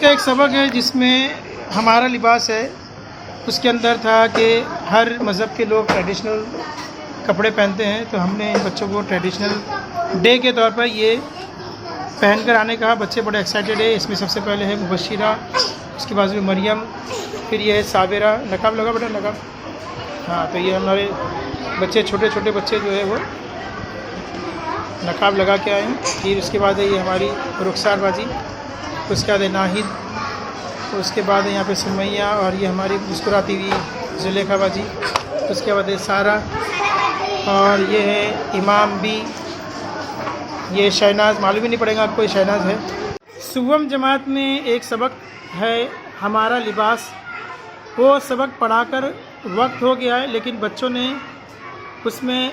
का एक सबक है जिसमें हमारा लिबास है। उसके अंदर था कि हर मज़हब के लोग ट्रेडिशनल कपड़े पहनते हैं, तो हमने इन बच्चों को ट्रेडिशनल डे के तौर पर ये पहन कर आने का। बच्चे बड़े एक्साइटेड है। इसमें सबसे पहले है मुबशिरा, उसके बाद में मरियम, फिर ये है साबिरा। नकाब लगा बेटा, नकाब। हाँ, तो ये हमारे बच्चे छोटे छोटे बच्चे जो है वो नकाब लगा के आए हैं। फिर उसके बाद है ये हमारी रुखसार बाजी, उसके बाद है नाहिद, उसके बाद है यहाँ पे सुमैया, और ये हमारी मुस्कुराती हुई जुलेखा बाजी। उसके बाद है सारा, और ये है इमाम भी, ये शहनाज। मालूम ही नहीं पड़ेगा आपको ये शहनाज है। सुवम जमात में एक सबक है हमारा लिबास, वो सबक पढ़ाकर वक्त हो गया है, लेकिन बच्चों ने उसमें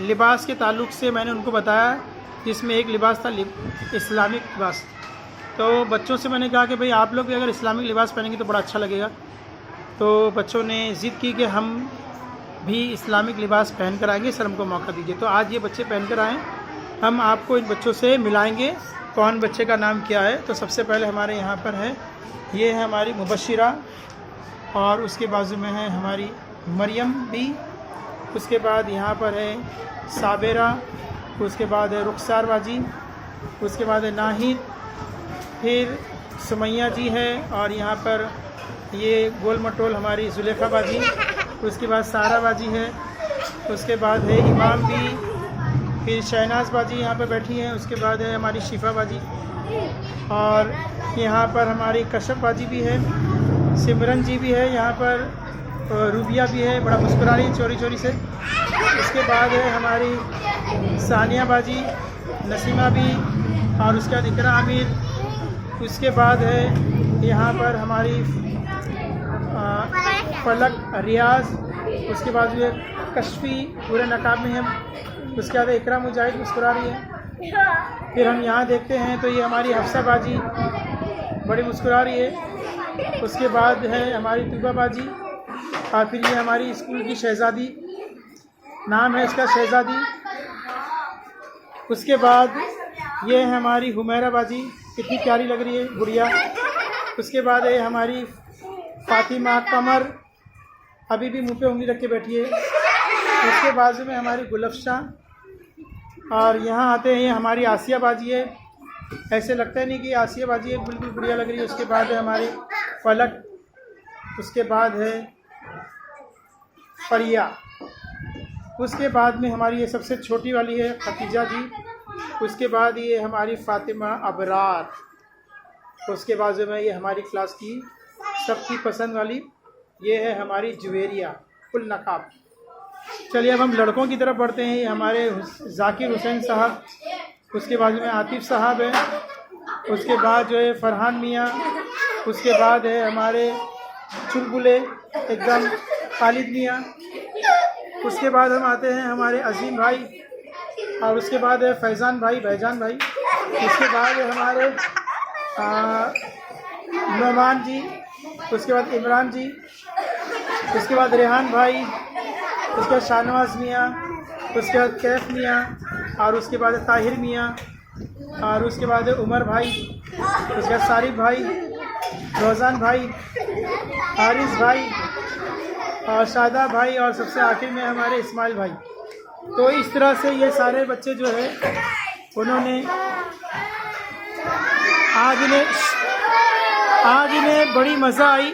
लिबास के ताल्लुक़ से मैंने उनको बताया, जिसमें एक लिबास था इस्लामिक लिबास। तो बच्चों से मैंने कहा कि भाई आप लोग भी अगर इस्लामिक लिबास पहनेंगे तो बड़ा अच्छा लगेगा। तो बच्चों ने ज़िद की कि हम भी इस्लामिक लिबास पहन कर आएंगे, सर हमको मौका दीजिए। तो आज ये बच्चे पहन कर आएँ, हम आपको इन बच्चों से मिलाएंगे कौन बच्चे का नाम क्या है। तो सबसे पहले हमारे यहाँ पर है, ये है हमारी मुबशिरा, और उसके बाजू में है हमारी मरियम भी। उसके बाद यहाँ पर है साबिरा, उसके बाद है रुखसार बाजी, उसके बाद है नाहिद, फिर सुमैया जी है, और यहाँ पर ये गोल मटोल हमारी जुलेखा बाजी। उसके बाद सारा बाजी है, उसके बाद है इमाम भी, फिर शहनाज बाजी यहाँ पर बैठी हैं। उसके बाद है हमारी शिफा बाजी, और यहाँ पर हमारी कशफ बाजी भी है, सिमरन जी भी है, यहाँ पर रूबिया भी है, बड़ा मुस्कुरा रही है चोरी चोरी से। उसके बाद है हमारी सानिया बाजी, नसीमा भी, और उसके बाद इकरा आमिर। उसके बाद है यहाँ पर हमारी फलक रियाज। उसके बाद ये कशफी पूरे नकाब में है। उसके बाद इकरा मुजाहिद मुस्कुरा रही है। फिर हम यहाँ देखते हैं तो ये हमारी हफ्सा बाजी बड़ी मुस्कुरा रही है। उसके बाद है हमारी तूबा बाजी, और फिर ये हमारी स्कूल की शहज़ादी, नाम है इसका शहज़ादी। उसके बाद ये है हमारी हुमैरा बाजी, कितनी प्यारी लग रही है गुड़िया। उसके बाद है हमारी फातिमा कमर, अभी भी मुंह पे उंगली रख के बैठी है। उसके बाजू में हमारी गुलफ्शा, और यहाँ आते हैं ये हमारी आसिया बाजी है। ऐसे लगता है नहीं कि आसिया बाजी है, बिल्कुल गुड़िया लग रही है। उसके बाद है हमारी फलक, उसके बाद है फरिया। उसके बाद में हमारी ये सबसे छोटी वाली है खतीजा जी। उसके बाद ये हमारी फ़ातिमा अबरार। उसके बाजू में ये हमारी क्लास की सबकी पसंद वाली, ये है हमारी जुवेरिया फुल नकाब। चलिए अब हम लड़कों की तरफ बढ़ते हैं। ये हमारे जाकिर हुसैन साहब, उसके बाजू में आतिफ साहब है, उसके बाद जो है फरहान मियाँ, उसके बाद है हमारे चुलबुले एकदम खालिद मियाँ। उसके बाद हम आते हैं हमारे अजीम भाई, और उसके बाद है फैज़ान भाई, बैजान भाई। उसके बाद है हमारे नौमान जी, उसके बाद इमरान जी, उसके बाद रेहान भाई, उसके बाद शाहनवाज मियाँ, उसके बाद कैफ मियाँ, और उसके बाद ताहिर मियाँ, और उसके बाद है उमर भाई, उसके बाद सारिफ भाई, रोज़ान भाई, हारिस भाई, और शादा भाई, और सबसे आखिर में हमारे इस्माइल भाई। तो इस तरह से ये सारे बच्चे जो है उन्होंने आज इन्हें बड़ी मज़ा आई।